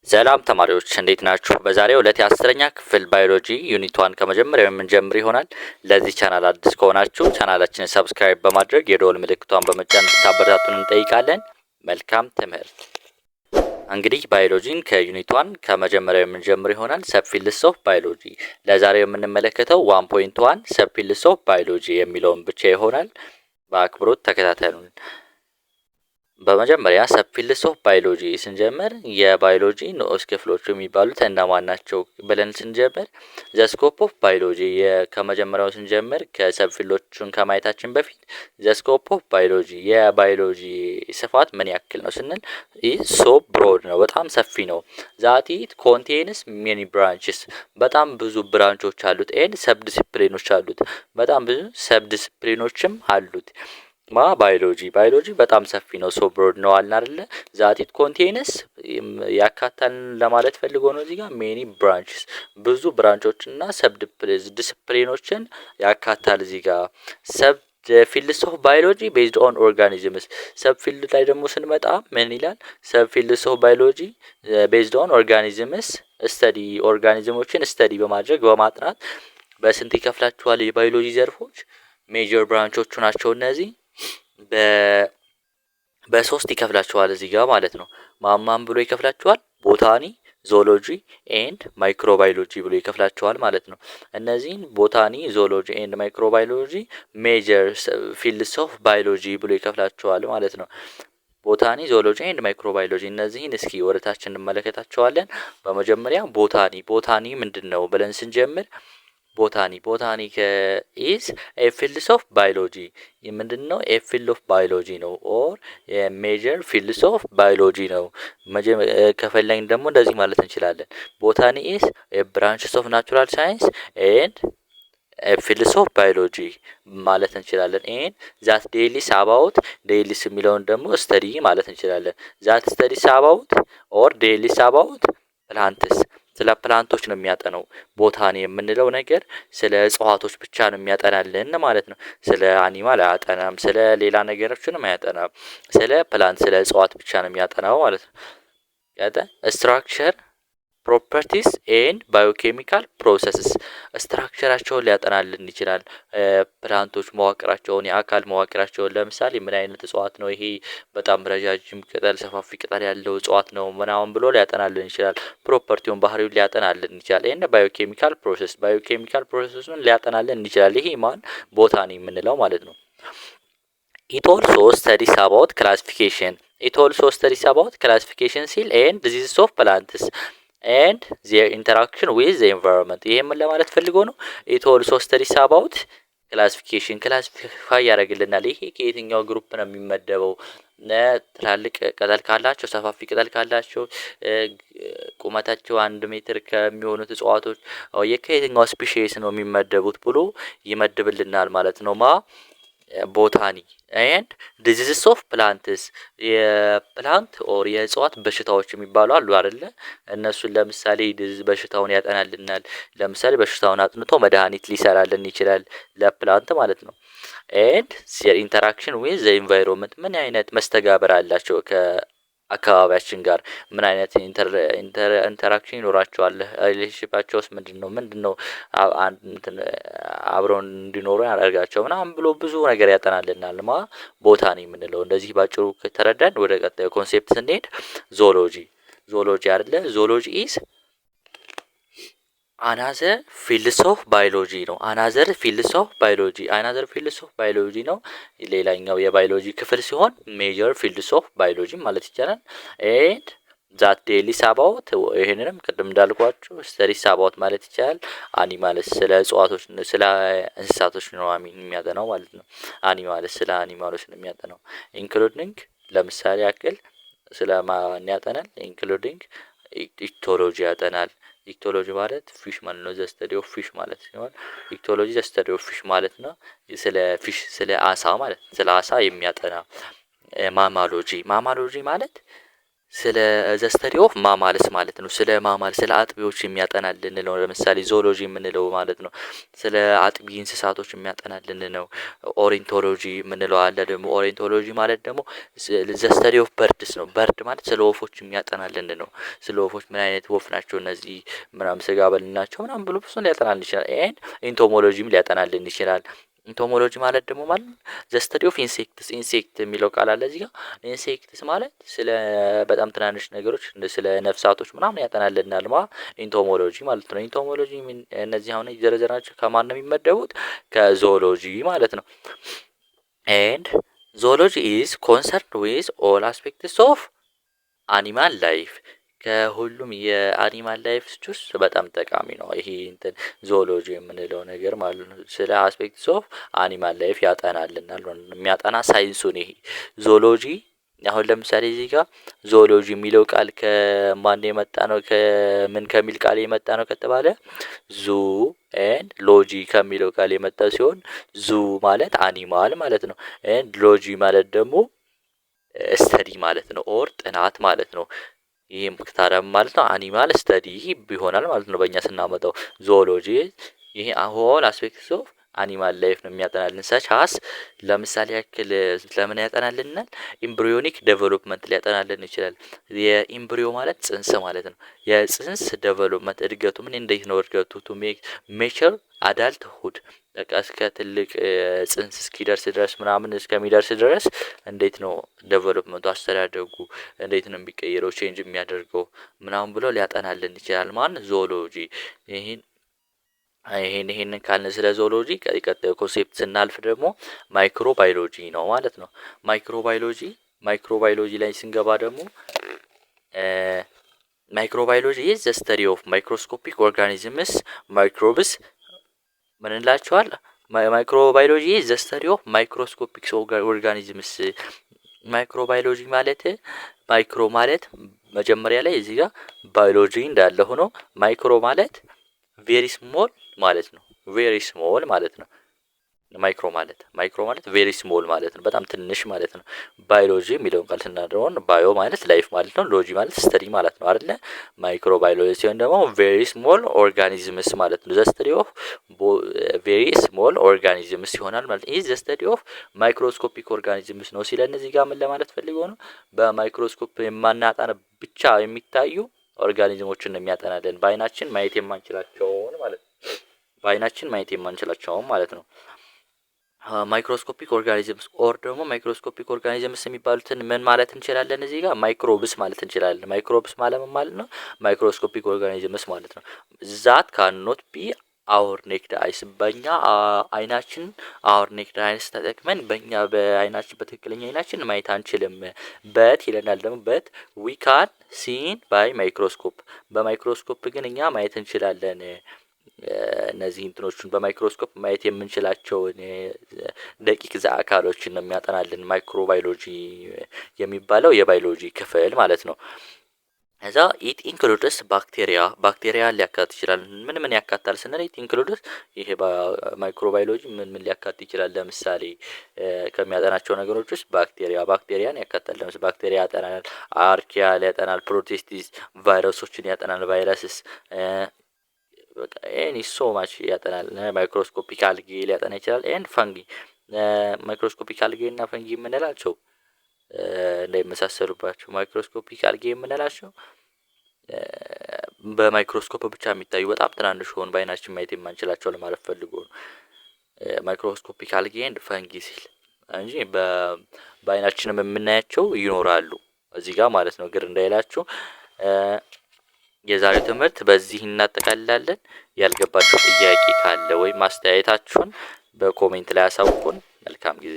ሰላም ተማሪዎች እንዴት ናችሁ? በዛሬው ዕለት የ10ኛ ክፍል ባዮሎጂ ዩኒት 1 ከመጀመሪያው የምንጀምር ይሆናል። ለዚህ ቻናል አዲስ ከሆናችሁ ቻናላችንን ሰብስክራይብ በማድረግ የደወል ምልክቷን በመጫን እንድታበረታቱን እንጠይቃለን። መልካም ትምህርት። እንግዲህ ባዮሎጂን ከዩኒት 1 ከመጀመሪያው የምንጀምር ይሆናል። ሰብፊልድስ ኦፍ ባዮሎጂ ለዛሬው የምንመለከተው 1.1 ሰብፊልድስ ኦፍ ባዮሎጂ የሚለውን ብቻ ይሆናል። በአክብሮት ተከታተሉን። በመጀመሪያ ሰብፊልድስ ኦፍ ባዮሎጂ ስንጀምር የባዮሎጂ ንዑስ ክፍሎች የሚባሉት እነማን ናቸው ብለን ስንጀምር ዘ ስኮፕ ኦፍ ባዮሎጂ ከመጀመሪያው ስንጀምር ከሰብፊልዶቹን ከማየታችን በፊት ዘ ስኮፕ ኦፍ ባዮሎጂ የባዮሎጂ ስፋት ምን ያክል ነው ስንል ሶ ብሮድ ነው፣ በጣም ሰፊ ነው። ዛት ኢት ኮንቴንስ ሜኒ ብራንችስ በጣም ብዙ ብራንቾች አሉት። ኤንድ ሰብ ዲሲፕሊኖች አሉት፣ በጣም ብዙ ሰብ ዲሲፕሊኖችም አሉት። ባዮሎጂ በጣም ሰፊ ነው፣ ሶ ብሮድ ነው አልን አይደለ? ዛት ኢት ኮንቴንስ ያካታል ለማለት ፈልጎ ነው እዚህ ጋር ሜኒ ብራንችስ ብዙ ብራንቾችና ሰብ ዲሲፕሊኖችን ያካታል። እዚህ ጋር ሰብ ፊልድስ ኦፍ ባዮሎጂ ቤዝድ ኦን ኦርጋኒዝምስ ሰብ ፊልድ ላይ ደግሞ ስንመጣ ምን ይላል? ሰብ ፊልድስ ኦፍ ባዮሎጂ ቤዝድ ኦን ኦርጋኒዝምስ ስተዲ ኦርጋኒዝሞችን ስተዲ በማድረግ በማጥናት በስንት ይከፍላቸዋል? የባዮሎጂ ዘርፎች ሜጀር ብራንቾቹ ናቸው እነዚህ በሶስት ይከፍላቸዋል እዚህ ጋር ማለት ነው። ማማን ብሎ ይከፍላቸዋል? ቦታኒ፣ ዞሎጂ ኤንድ ማይክሮባዮሎጂ ብሎ ይከፍላቸዋል ማለት ነው። እነዚህን ቦታኒ፣ ዞሎጂ ኤንድ ማይክሮባዮሎጂ ሜጀር ፊልድስ ኦፍ ባዮሎጂ ብሎ ይከፍላቸዋል ማለት ነው። ቦታኒ፣ ዞሎጂ ኤንድ ማይክሮባዮሎጂ እነዚህን እስኪ ወደታች እንመለከታቸዋለን። በመጀመሪያ ቦታኒ ምንድን ነው ብለን ስንጀምር ቦታኒ ኢዝ ኤ ፊልድስ ኦፍ ባዮሎጂ ምንድነው? ኤ ፊልድ ኦፍ ባዮሎጂ ነው ኦር ሜጀር ፊልድስ ኦፍ ባዮሎጂ ነው። ከፈለግን ደግሞ እንደዚህ ማለት እንችላለን። ቦታኒ ኢዝ ብራንችስ ኦፍ ናቹራል ሳይንስ ኤንድ ፊልድስ ኦፍ ባዮሎጂ ማለት እንችላለን። ኤንድ ዛት ዴይሊስ አባውት ዴይሊስ የሚለውን ደግሞ ስተዲ ማለት እንችላለን። ዛት ስተዲስ አባውት ኦር ዴይሊስ አባውት ፕላንትስ ስለ ፕላንቶች ነው የሚያጠነው። ቦታኒ የምንለው ነገር ስለ እጽዋቶች ብቻ ነው የሚያጠናልን ማለት ነው። ስለ አኒማል አያጠናም፣ ስለ ሌላ ነገሮችንም አያጠናም። ስለ ፕላንት ስለ እጽዋት ብቻ ነው የሚያጠናው ማለት ነው። ስትራክቸር ፕሮፐርቲስ ኤንድ ባዮኬሚካል ፕሮሰስስ ስትራክቸራቸውን ሊያጠናልን ይችላል። ፕላንቶች መዋቅራቸውን፣ የአካል መዋቅራቸውን ለምሳሌ ምን አይነት እጽዋት ነው ይሄ በጣም ረጃጅም ቅጠል ሰፋፊ ቅጠል ያለው እጽዋት ነው ምናምን ብሎ ሊያጠናልን ይችላል። ፕሮፐርቲውን ባህሪውን ሊያጠናልን ይችላል። ኤንድ ባዮኬሚካል ፕሮሰሱን ሊያጠናልን ይችላል። ይሄ ማን ቦታኒ የምንለው ማለት ነው። ኢት ኦልሶ ስተዲስ አባውት ክላሲፊኬሽን ሲል ኤንድ ዲዚዝስ ኦፍ ፕላንትስ ኤንድ ዜር ኢንተራክሽን ዊዝ ዘ ኢንቫይሮንመንት። ይሄ ምን ለማለት ፈልጎ ነው? ኢት ኦልሶ ስተዲስ አባውት ክላሲፋይ ያደርግልናል። ይሄ ከየትኛው ግሩፕ ነው የሚመደበው? ትላልቅ ቅጠል ካላቸው፣ ሰፋፊ ቅጠል ካላቸው፣ ቁመታቸው 1 ሜትር ከሚሆኑት እጽዋቶች ከየትኛው ስፒሺስ ነው የሚመደቡት ብሎ ይመድብልናል ማለት ነው። ቦታኒ ኤንድ ዲዚዝስ ኦፍ ፕላንትስ የፕላንት ኦር የእጽዋት በሽታዎች የሚባሉ አሉ አይደለ? እነሱን ለምሳሌ በሽታውን ያጠናልናል። ለምሳሌ በሽታውን አጥንቶ መድኃኒት ሊሰራልን ይችላል ለፕላንት ማለት ነው። ኤንድ ዜር ኢንተራክሽን ዊዝ ዘ ኢንቫይሮንመንት ምን አይነት መስተጋብር አላቸው አካባቢያችን ጋር ምን አይነት ኢንተራክሽን ይኖራቸዋል? ሪሌሽንሺፓቸውስ ምንድነው አብረው እንዲኖሩ ያደርጋቸው ምናምን ብሎ ብዙ ነገር ያጠናልናል። ቦታኒ የምንለው እንደዚህ ባጭሩ ከተረዳን ወደ ቀጣዩ ኮንሴፕት ስንሄድ ዞሎጂ አይደለ? ዞሎጂ ኢዝ አናዘር ፊልድስ ኦፍ ባዮሎጂ ነው። አናዘር ፊልድስ ኦፍ ባዮሎጂ ነው። ሌላኛው የባዮሎጂ ክፍል ሲሆን ሜጀር ፊልድስ ኦፍ ባዮሎጂ ማለት ይቻላል። ኤንድ ዛት ዴይሊስ አባውት ይሄንንም ቅድም እንዳልኳችሁ ስተዲስ አባውት ማለት ይቻላል። አኒማልስ ስለ እጽዋቶች ስለ እንስሳቶች ነው የሚያጠናው ማለት ነው። አኒማልስ ስለ አኒማሎች ነው የሚያጠናው። ኢንክሉዲንግ ለምሳሌ ያክል ስለ ማን ያጠናል? ኢንክሉዲንግ ኢክቶሎጂ ያጠናል። ኢክቶሎጂ ማለት ፊሽ ማለት ነው። ዘ ስተዲ ኦፍ ፊሽ ማለት ሲሆን ኢክቶሎጂ ዘ ስተዲ ኦፍ ፊሽ ማለት ነው። ስለ ፊሽ ስለ አሳ ማለት ስለ አሳ የሚያጠና። ማማሎጂ ማለት ስለ ዘ ስተዲ ኦፍ ማማልስ ማለት ነው። ስለ ማማል ስለ አጥቢዎች የሚያጠናልን ነው። ለምሳሌ ዞሎጂ የምንለው ማለት ነው። ስለ አጥቢ እንስሳቶች የሚያጠናልን ነው። ኦሪንቶሎጂ የምንለው አለ። ደግሞ ኦሪንቶሎጂ ማለት ደግሞ ዘ ስተዲ ኦፍ በርድስ ነው። በርድ ማለት ስለ ወፎች የሚያጠናልን ነው። ስለ ወፎች ምን አይነት ወፍ ናቸው እነዚህ ምናምን ስጋ በል ናቸው ምናምን ብሎ ብዙ ሊያጠናልን ይችላል። ኤንድ ኢንቶሞሎጂም ሊያጠናልን ይችላል። ኢንቶሞሎጂ ማለት ደግሞ ማለት ዘ ስተዲ ኦፍ ኢንሴክትስ ኢንሴክት የሚለው ቃል አለ እዚህ ጋር። ኢንሴክትስ ማለት ስለ በጣም ትናንሽ ነገሮች ስለ ነፍሳቶች ምናምን ያጠናልናል ኢንቶሞሎጂ ማለት ነው። ኢንቶሞሎጂ እነዚህ አሁን የዘረዘርናቸው ከማን ነው የሚመደቡት? ከዞሎጂ ማለት ነው። ኤንድ ዞሎጂ ኢዝ ኮንሰርንድ ዊዝ ኦል አስፔክትስ ኦፍ አኒማል ላይፍ ከሁሉም የአኒማል ላይፍ ውስጥ በጣም ጠቃሚ ነው። ይሄ እንትን ዞሎጂ የምንለው ነገር ማለት ነው። ስለ አስፔክትስ ኦፍ አኒማል ላይፍ ያጠናልናል። የሚያጠና ሳይንሱን ይሄ ዞሎጂ። አሁን ለምሳሌ እዚህ ጋር ዞሎጂ የሚለው ቃል ከማን የመጣ ነው? ከምን ከሚል ቃል የመጣ ነው ከተባለ ዙ ኤንድ ሎጂ ከሚለው ቃል የመጣ ሲሆን ዙ ማለት አኒማል ማለት ነው። ኤንድ ሎጂ ማለት ደግሞ ስተዲ ማለት ነው። ኦር ጥናት ማለት ነው። ይሄም ታዲያ ማለት ነው አኒማል ስተዲ ይሆናል ማለት ነው በእኛ ስናመጣው። ዞሎጂ ይሄ አሁን አስፔክትስ ኦፍ አኒማል ላይፍ ነው የሚያጠናልን። ሰቻስ ለምሳሌ ያክል ለምን ያጠናልናል? ኢምብሪዮኒክ ዴቨሎፕመንት ሊያጠናልን ይችላል። የኢምብሪዮ ማለት ጽንስ ማለት ነው። የጽንስ ዴቨሎፕመንት እድገቱ ምን እንዴት ነው እድገቱ? ቱ ሜክ ሜቸር አዳልት ሁድ በቃ እስከ ትልቅ ጽንስ እስኪደርስ ድረስ ምናምን እስከሚደርስ ድረስ እንዴት ነው ዴቨሎፕመንቱ አስተዳደጉ እንዴት ነው የሚቀየረው ቼንጅ የሚያደርገው ምናምን ብሎ ሊያጠናልን ይችላል። ማን ዞሎጂ። ይሄንን ካልን ስለ ዞሎጂ ቀጣዩ ኮንሴፕት ስናልፍ ደግሞ ማይክሮባዮሎጂ ነው ማለት ነው። ማይክሮባዮሎጂ ላይ ስንገባ ደግሞ ማይክሮባዮሎጂ ኢዝ ዘ ስተዲ ኦፍ ማይክሮስኮፒክ ኦርጋኒዝምስ ማይክሮብስ ምን እንላቸዋል? ማይክሮባዮሎጂ ኢዝ ዘ ስተዲ ኦፍ ማይክሮስኮፒክ ኦርጋኒዝምስ። ማይክሮባዮሎጂ ማለት ማይክሮ ማለት መጀመሪያ ላይ እዚህ ጋር ባዮሎጂ እንዳለ ሆኖ ማይክሮ ማለት ቬሪ ስሞል ማለት ነው። ቬሪ ስሞል ማለት ነው። ማይክሮ ማለት ቬሪ ስሞል ማለት ነው። በጣም ትንሽ ማለት ነው። ባዮሎጂ የሚለውን ቃል ስናደርገው ባዮ ማለት ላይፍ ማለት ነው። ሎጂ ማለት ስተዲ ማለት ነው አይደለ? ማይክሮ ባዮሎጂ ሲሆን ደግሞ ቬሪ ስሞል ኦርጋኒዝምስ ማለት ነው። ዘ ስተዲ ኦፍ ቬሪ ስሞል ኦርጋኒዝምስ ይሆናል ማለት ነው። ይህ ዘ ስተዲ ኦፍ ማይክሮስኮፒክ ኦርጋኒዝምስ ነው ሲለን እዚህ ጋር ምን ለማለት ፈልጎ ነው? በማይክሮስኮፕ የማናጣን ብቻ የሚታዩ ኦርጋኒዝሞችን ነው የሚያጠናልን። በአይናችን ማየት የማንችላቸውን ማለት ነው። በአይናችን ማየት የማንችላቸውን ማለት ነው። ማይክሮስኮፒክ ኦርጋኒዝምስ ኦር ደግሞ ማይክሮስኮፒክ ኦርጋኒዝምስ የሚባሉትን ምን ማለት እንችላለን? እዚህ ጋር ማይክሮብስ ማለት እንችላለን። ማይክሮብስ ማለት ምን ማለት ነው? ማይክሮስኮፒክ ኦርጋኒዝምስ ማለት ነው። ዛት ካኖት ቢ አወር ኔክድ አይስ በእኛ አይናችን አወር ኔክድ አይስ ተጠቅመን በእኛ በአይናችን በትክክለኛ አይናችን ማየት አንችልም። በት ይለናል ደግሞ በት ዊ ካን ሲን ባይ ማይክሮስኮፕ በማይክሮስኮፕ ግን እኛ ማየት እንችላለን። እነዚህ እንትኖቹን በማይክሮስኮፕ ማየት የምንችላቸውን ደቂቅ አካሎችን ነው የሚያጠናልን ማይክሮባዮሎጂ የሚባለው የባዮሎጂ ክፍል ማለት ነው። እዛ ኢት ኢንክሉድስ ባክቴሪያ ሊያካትት ይችላል። ምን ያካትታል ስንል ኢት ኢንክሉድስ ይሄ ማይክሮባዮሎጂ ምን ሊያካትት ይችላል? ለምሳሌ ከሚያጠናቸው ነገሮች ውስጥ ባክቴሪያን ያካትታል። ለምሳሌ ባክቴሪያ ያጠናል፣ አርኪያ ያጠናል፣ ፕሮቲስቲስ ቫይረሶችን ያጠናል፣ ቫይረስስ በቃ ኤኒ ሶ ማች ያጠናል። ማይክሮስኮፒክ አልጌ ሊያጠና ይችላል። ኤንድ ፈንጊ ማይክሮስኮፒክ አልጌ እና ፈንጊ የምንላቸው እንዳይመሳሰሉባቸው ማይክሮስኮፒክ አልጌ የምንላቸው በማይክሮስኮፕ ብቻ የሚታዩ በጣም ትናንሽ ሆኑ በአይናችን ማየት የማንችላቸው ለማለት ፈልጎ ነው። ማይክሮስኮፒክ አልጌ ኤንድ ፈንጊ ሲል እንጂ በአይናችንም የምናያቸው ይኖራሉ እዚህ ጋር ማለት ነው። ግር እንዳይላችሁ። የዛሬው ትምህርት በዚህ እናጠቃልላለን። ያልገባችሁ ጥያቄ ካለ ወይም ማስተያየታችሁን በኮሜንት ላይ አሳውቁን። መልካም ጊዜ